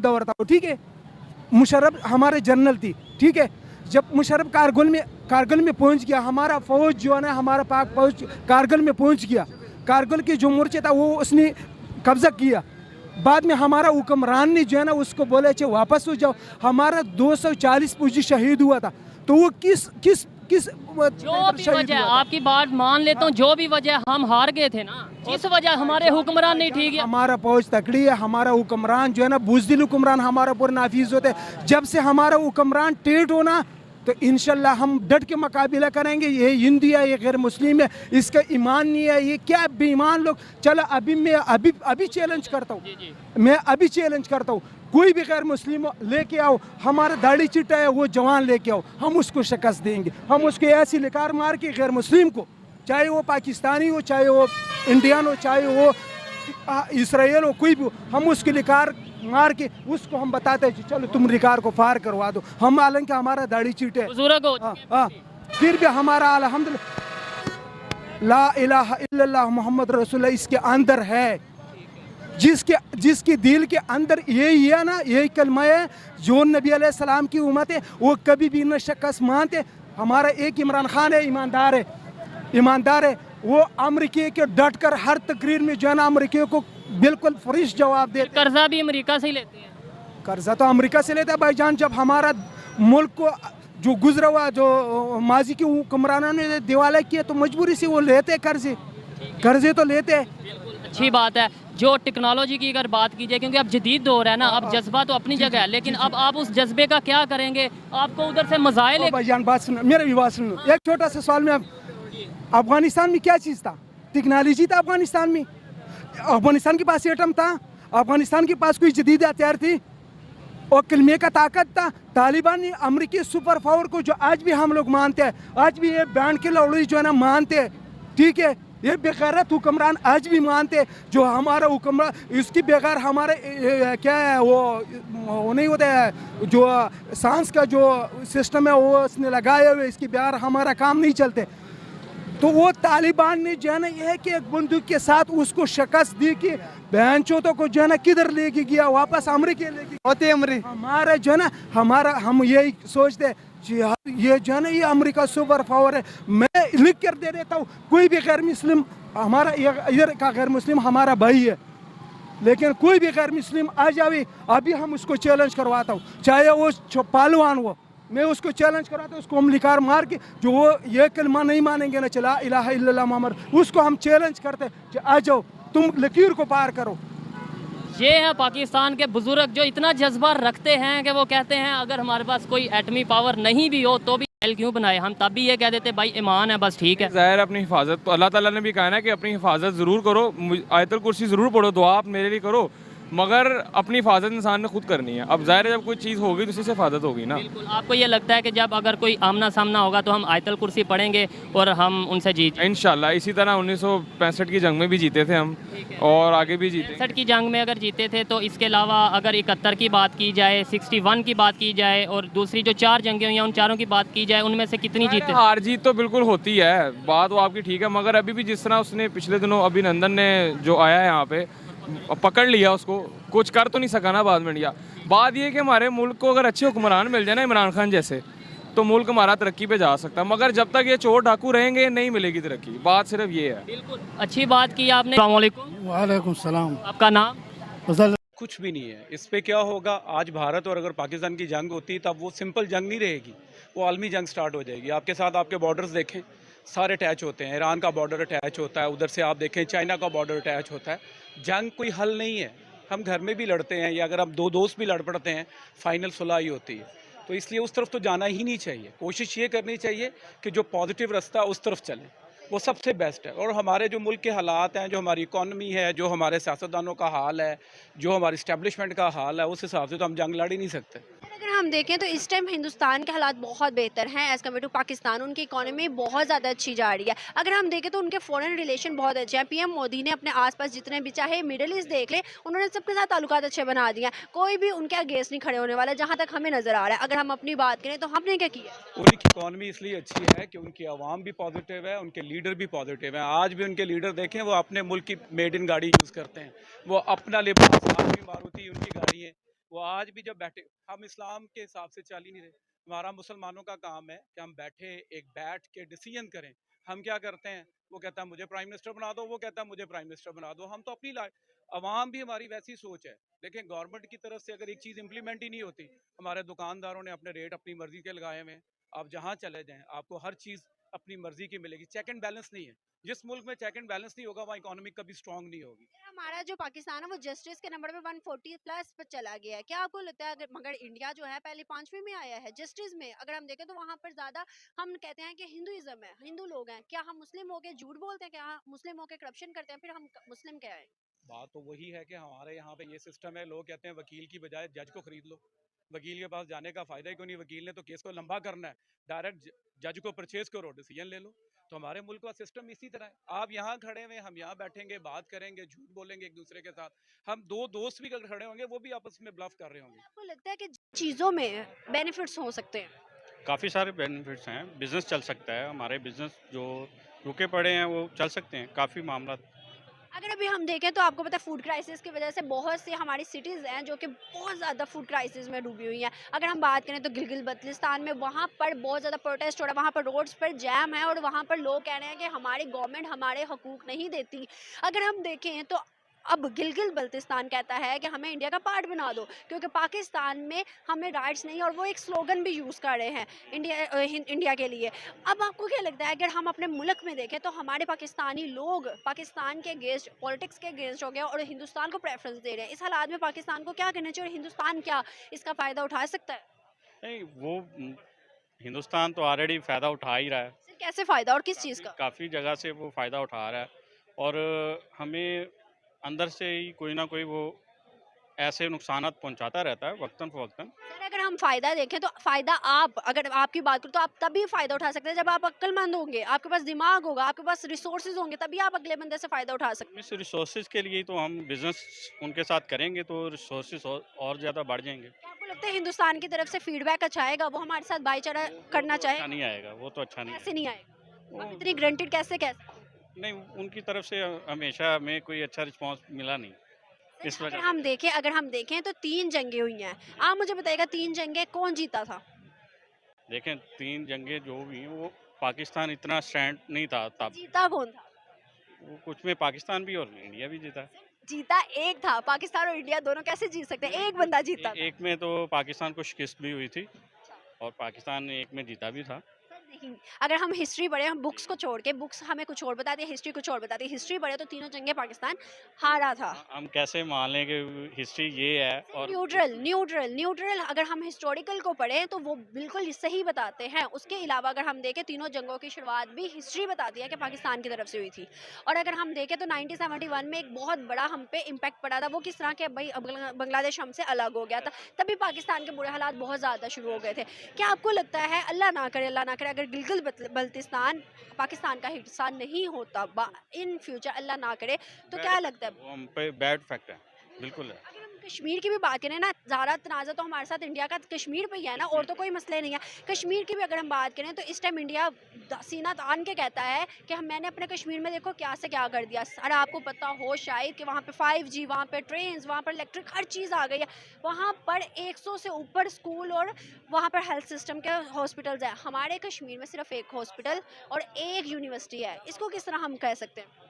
दौर था, ठीक है। मुशर्रफ हमारे जनरल थी, ठीक है। जब मुशर्रफ कारगिल में पहुंच गया, हमारा फौज जो है ना, हमारा पाक फौज कारगिल में पहुंच गया, कारगिल के जो मोर्चे था वो उसने कब्जा किया। बाद में हमारा हुक्मरान ने जो है ना उसको बोले अच्छे वापस हो जाओ। हमारा 240 फौजी शहीद हुआ था। तो वो किस किस किस जो भी वजह, आपकी बात मान लेता हूँ, जो भी वजह हम हार गए थे ना, जिस वजह हमारे हुक्मरान नहीं ठीक है। हमारा फौज तकड़ी है, हमारा हुक्मरान जो है ना बुज़दिल हुक्मरान हमारा पूरा नाफिज होते। जब से हमारा हुक्मरान टेढ़ होना, तो इंशाल्लाह हम डट के मुकाबला करेंगे। ये हिंदू है, ये गैर मुस्लिम है, इसका ईमान नहीं है, ये क्या बेईमान लोग। चलो अभी मैं अभी चैलेंज करता हूँ, मैं अभी चैलेंज करता हूँ, कोई भी गैर मुस्लिम लेके आओ, हमारा दाढ़ी चिट्टा है वो जवान लेके आओ, हम उसको शिकस्त देंगे। हम उसको ऐसी लिकार मार के गैर मुस्लिम को, चाहे वो पाकिस्तानी हो, चाहे वो इंडियन हो, चाहे वो इसराइल हो, कोई भी हो, हम उसकी लिकार मार के उसको हम बताते हैं चलो तुम रिकार को फार करवा दो। हम हालांकि हमारा दाढ़ी चीट है, फिर भी हमारा अल्हम्दुलिल्लाह ला इलाहा इल्लल्लाह मोहम्मद रसूलुल्लाह इसके अंदर है। जिसके दिल के अंदर यही है ना, यही कलमा है, जो नबी अलैहिस्सलाम की उम्मत है, वो कभी भी न शिकस्त मानते। हमारा एक इमरान खान है, ईमानदार है, वो अमेरिकी के डट कर हर तकरीर में जो है ना अमेरिकी को बिल्कुल फ्रेश जवाब दे। कर्जा भी अमेरिका से ही लेते हैं। कर्जा तो अमेरिका से लेता है भाईजान। जब हमारा मुल्क को जो गुजरा हुआ, जो माजी के हुक्मरानों ने दिवालिया किया, तो मजबूरी से वो लेते कर्जे तो लेते हैं। अच्छी बात है। जो टेक्नोलॉजी की अगर बात की जाए, क्योंकि अब जदीद दौर है ना, अब जज्बा तो अपनी जगह है, लेकिन अब आप उस जज्बे का क्या करेंगे? आपको उधर से मज़ाइल। भाईजान बात सुनो, मेरा भी बात सुनो। एक छोटा सा सवाल में, अफगानिस्तान में क्या चीज़ था? टेक्नोलॉजी था अफगानिस्तान में। अफगानिस्तान के पास एटम था, अफगानिस्तान के पास कोई जदीद हथियार थी और कलमे का ताकत था। तालिबान ने अमेरिकी सुपर पावर को जो आज भी हम लोग मानते हैं, आज भी ये बैंड के लौड़ी जो है ना मानते हैं, ठीक है। ये बेगैरत हुक्मरान आज भी मानते हैं, जो हमारा हुक्मरान, इसकी बगैर हमारे क्या है वो नहीं होता है, जो सांस का जो सिस्टम है वो उसने लगाए हुए, इसके बगैर हमारा काम नहीं चलते। तो वो तालिबान ने जो है ना ये कि एक बंदूक के साथ उसको शिकस्त दी कि बहन चौथों को जो है ना किधर लेके गया, वापस अमेरिका लेके होते। हमारा जो है ना हम यही सोचते हैं ये जो है ना ये अमेरिका सुपर पावर है। मैं लिख कर दे देता हूँ, कोई भी गैर मुस्लिम, हमारा इधर का गैर मुस्लिम हमारा भाई है, लेकिन कोई भी गैर मुस्लिम आ जाए अभी हम उसको चैलेंज करवाता हूँ, चाहे वो पहलवान हो, मैं उसको चैलेंज कराता हूँ, उसको हम लिकार मार के, जो वो ये कलमा नहीं मानेंगे ना चला इलाहा इल्लल्लाह मोहम्मद, उसको हम चैलेंज करते कि आ जाओ तुम लकीर को पार करो। ये है पाकिस्तान के बुजुर्ग जो इतना जज्बा रखते हैं कि वो कहते हैं अगर हमारे पास कोई एटमी पावर नहीं भी हो तो भी महल क्यों बनाए, हम तब भी ये कह देते भाई ईमान है बस, ठीक है। ज़ाहिर अपनी हिफाजत तो अल्लाह ताला ने भी कहा ना कि अपनी हिफाजत ज़रूर करो, आयतुल कुर्सी ज़रूर पढ़ो, दुआ आप मेरे लिए करो, मगर अपनी हिफाजत इंसान ने खुद करनी है। अब ज़ाहिर है जब कोई चीज़ होगी तो उसी से हिफाजत होगी ना। बिल्कुल। आपको ये लगता है कि जब अगर कोई आमना सामना होगा तो हम आयतुल कुर्सी पढ़ेंगे और हम उनसे जीत इंशाल्लाह। इसी तरह 1965 की जंग में भी जीते थे हम, और आगे भी जीते। 65 की जंग में अगर जीते थे, तो इसके अलावा अगर 71 की बात की जाए, 61 की बात की जाए, और दूसरी जो 4 जंगें हुई हैं उन चारों की बात की जाए, उनमें से कितनी जीते? हार जीत तो बिल्कुल होती है, बात वो आपकी ठीक है, मगर अभी भी जिस तरह उसने पिछले दिनों अभिनंदन ने जो आया है यहाँ पे पकड़ लिया, उसको कुछ कर तो नहीं सका ना बाद में इंडिया। बात ये कि हमारे मुल्क को अगर अच्छे हुक्मरान मिल जाए ना, इमरान खान जैसे, तो मुल्क हमारा तरक्की पे जा सकता है, मगर जब तक ये चोर डाकू रहेंगे नहीं मिलेगी तरक्की। बात सिर्फ ये है। बिल्कुल अच्छी बात की आपने। अस्सलाम वालेकुम। वालेकुम सलाम। आपका नाम? कुछ भी नहीं है इस पे। क्या होगा, आज भारत और अगर पाकिस्तान की जंग होती तब वो सिंपल जंग नहीं रहेगी, वो आलमी जंग स्टार्ट हो जाएगी। आपके साथ आपके बॉर्डर्स देखें, सारे अटैच होते हैं, ईरान का बॉर्डर अटैच होता है, उधर से आप देखें चाइना का बॉर्डर अटैच होता है। जंग कोई हल नहीं है, हम घर में भी लड़ते हैं, या अगर हम दो दोस्त भी लड़ पड़ते हैं, फाइनल सुलह ही होती है। तो इसलिए उस तरफ तो जाना ही नहीं चाहिए। कोशिश ये करनी चाहिए कि जो पॉजिटिव रास्ता उस तरफ चलें, वो सबसे बेस्ट है। और हमारे जो मुल्क के हालात हैं, जो हमारी इकॉनमी है, जो हमारे सियासतदानों का हाल है, जो हमारी इस्टेब्लिशमेंट का हाल है, उस हिसाब से तो हम जंग लड़ ही नहीं सकते। अगर हम देखें तो इस टाइम हिंदुस्तान के हालात बहुत बेहतर हैं एज़ कम्पेयर टू पाकिस्तान। उनकी इकोनॉमी बहुत ज़्यादा अच्छी जा रही है। अगर हम देखें तो उनके फॉरेन रिलेशन बहुत अच्छे हैं। पीएम मोदी ने अपने आसपास जितने भी, चाहे मिडिल ईस्ट देख ले, उन्होंने सबके साथ ताल्लुकात अच्छे बना दिए हैं। कोई भी उनके अगेंस्ट नहीं खड़े होने वाला, जहाँ तक हमें नज़र आ रहा है। अगर हम अपनी बात करें तो हमने क्या किया? उनकी इकॉनमी इसलिए अच्छी है कि उनकी आवाम भी पॉजिटिव है, उनके लीडर भी पॉजिटिव हैं। आज भी उनके लीडर देखें, वो अपने मुल्क की मेड इन गाड़ी यूज़ करते हैं, वो अपना लिबास, आज भी मारुति उनकी गाड़ी है, वो आज भी जब बैठे, हम इस्लाम के हिसाब से चल ही नहीं रहे। हमारा मुसलमानों का काम है कि हम बैठ के डिसीजन करें। हम क्या करते हैं, वो कहता है मुझे प्राइम मिनिस्टर बना दो, वो कहता है मुझे प्राइम मिनिस्टर बना दो। हम तो अपनी अवाम भी हमारी वैसी सोच है, लेकिन गवर्नमेंट की तरफ से अगर एक चीज़ इंप्लीमेंट ही नहीं होती। हमारे दुकानदारों ने अपने रेट अपनी मर्जी के लगाए हुए हैं। आप जहाँ चले जाएं आपको हर चीज़ अपनी मर्जी की मिलेगी। चेक एंड बैलेंस नहीं है। जिस मुल्क में चेक एंड बैलेंस नहीं होगा वहाँ इकोनॉमी कभी स्ट्रांग नहीं होगी। हमारा जो पाकिस्तान है वो जस्टिस के नंबर पे 140 प्लस पर चला गया है। क्या आपको लगता है, अगर मगर इंडिया जो है पहले 5वीं में आया है जस्टिस में? अगर हम देखें तो वहाँ पर ज्यादा हम कहते हैं कि हिंदुइज्म है, हिंदू लोग हैं। क्या हम मुस्लिम होके झूठ बोलते हैं? क्या हम मुस्लिम होके करप्शन करते हैं? फिर हम मुस्लिम क्या है? बात तो वही है कि हमारे यहाँ पे ये सिस्टम है, लोग कहते हैं वकील की बजाय जज को खरीद लो। वकील के पास जाने का फायदा ही क्यों नहीं? वकील ने तो केस को लंबा करना है, डायरेक्ट जज को परचेज करो, डिसीजन ले लो। तो हमारे मुल्क का सिस्टम इसी तरह है। आप यहाँ खड़े हुए, हम यहाँ बैठेंगे, बात करेंगे, झूठ बोलेंगे एक दूसरे के साथ। हम दो दोस्त भी अगर खड़े होंगे वो भी आपस में ब्लफ कर रहे होंगे। आपको लगता है कि चीजों में बेनिफिट्स हो सकते हैं? काफ़ी सारे बेनिफिट्स हैं, बिज़नेस चल सकता है, हमारे बिज़नेस जो रुके पड़े हैं वो चल सकते हैं, काफ़ी मामला। अगर अभी हम देखें तो आपको पता है फूड क्राइसिस की वजह से बहुत सी हमारी सिटीज़ हैं जो कि बहुत ज़्यादा फूड क्राइसिस में डूबी हुई हैं। अगर हम बात करें तो गिलगित बल्तिस्तान में वहाँ पर बहुत ज़्यादा प्रोटेस्ट हो रहा है, वहाँ पर रोड्स पर जैम है और वहाँ पर लोग कह रहे हैं कि हमारी गवर्नमेंट हमारे हकूक़ नहीं देती। अगर हम देखें तो अब गिलगित बल्तिस्तान कहता है कि हमें इंडिया का पार्ट बना दो, क्योंकि पाकिस्तान में हमें राइट्स नहीं, और वो एक स्लोगन भी यूज़ कर रहे हैं इंडिया के लिए। अब आपको क्या लगता है, अगर हम अपने मुल्क में देखें तो हमारे पाकिस्तानी लोग पाकिस्तान के अगेंस्ट, पॉलिटिक्स के अगेंस्ट हो गए और हिंदुस्तान को प्रेफरेंस दे रहे हैं। इस हालात में पाकिस्तान को क्या करना चाहिए और हिंदुस्तान क्या इसका फ़ायदा उठा सकता है? नहीं, वो हिंदुस्तान तो ऑलरेडी फ़ायदा उठा ही रहा है, सिर्फ कैसे फ़ायदा और किस चीज़ का? काफ़ी जगह से वो फ़ायदा उठा रहा है। और हमें अंदर से ही कोई ना कोई वो ऐसे नुकसानात पहुंचाता रहता है वक्तन फ़वक्तन। सर अगर हम फ़ायदा देखें तो फ़ायदा, आप अगर आपकी बात करूँ तो आप तभी फ़ायदा उठा सकते हैं जब आप अक्लमंद होंगे, आपके पास दिमाग होगा, आपके पास रिसोर्सेज होंगे, तभी आप अगले बंदे से फ़ायदा उठा सकते हैं। इस रिसोर्सेज के लिए तो हम बिज़नेस उनके साथ करेंगे तो रिसोर्सेज और ज़्यादा बढ़ जाएंगे। क्या आपको लगता है हिंदुस्तान की तरफ से फीडबैक अच्छा आएगा, वो हमारे साथ भाईचारा करना अच्छा चाहे? नहीं आएगा, वो तो अच्छा नहीं कैसे आएगा। नहीं आएगा? आप वो इतनी ग्रंटेड कैसे कह सकते हैं? नहीं, उनकी तरफ से हमेशा हमें कोई अच्छा रिस्पांस मिला नहीं, इस अगर वजह हम देखें तो 3 जंगें हुई हैं। आप मुझे बताइएगा 3 जंगें कौन जीता था? देखें 3 जंगें जो भी हैं वो पाकिस्तान इतना स्टैंड नहीं था तब। जीता कौन था? वो कुछ में पाकिस्तान भी और इंडिया भी जीता। जीता एक था, पाकिस्तान और इंडिया दोनों कैसे जीत सकते हैं? एक बंदा जीता था। एक में तो पाकिस्तान को शिकस्त भी हुई थी और पाकिस्तान एक में जीता भी था। सर देखिए, अगर हम हिस्ट्री पढ़े, हम बुक्स को छोड़ के, बुक्स हमें कुछ और बताती है, हिस्ट्री कुछ और बताती है। हिस्ट्री पढ़े तो तीनों जंगें पाकिस्तान हारा था। हम कैसे मान लें कि हिस्ट्री ये है और न्यूट्रल अगर हम हिस्टोरिकल को पढ़ें तो वो बिल्कुल सही बताते हैं। उसके अलावा अगर हम देखें तीनों जंगों की शुरुआत भी हिस्ट्री बताती है कि पाकिस्तान की तरफ से हुई थी। और अगर हम देखें तो 1971 में एक बहुत बड़ा हम पे इम्पैक्ट पड़ा था। वो किस तरह के, भाई अब बांग्लादेश हमसे अलग हो गया था, तभी पाकिस्तान के बुरे हालात बहुत ज़्यादा शुरू हो गए थे। क्या आपको लगता है, अल्लाह ना करे अगर गिलगित बल्तिस्तान पाकिस्तान का हिस्सा नहीं होता इन फ्यूचर, अल्लाह ना करे, तो क्या लगता है? वो हम पे बैड फैक्ट है, बिल्कुल है। अगर हम कश्मीर की भी बात करें ना, ज़्यादा तनाज़ा तो हमारे साथ इंडिया का कश्मीर पे ही है ना, और तो कोई मसले नहीं है। कश्मीर की भी अगर हम बात करें तो इस टाइम इंडिया सीना तान के कहता है कि मैंने अपने कश्मीर में देखो क्या से क्या कर दिया। सर आपको पता हो शायद कि वहाँ पे 5G, वहाँ पे ट्रेन्स, वहाँ पर इलेक्ट्रिक हर चीज़ आ गई है। वहाँ पर 100 से ऊपर स्कूल और वहाँ पर हेल्थ सिस्टम के हॉस्पिटल्स हैं। हमारे कश्मीर में सिर्फ एक हॉस्पिटल और एक यूनिवर्सिटी है। इसको किस तरह हम कह सकते हैं?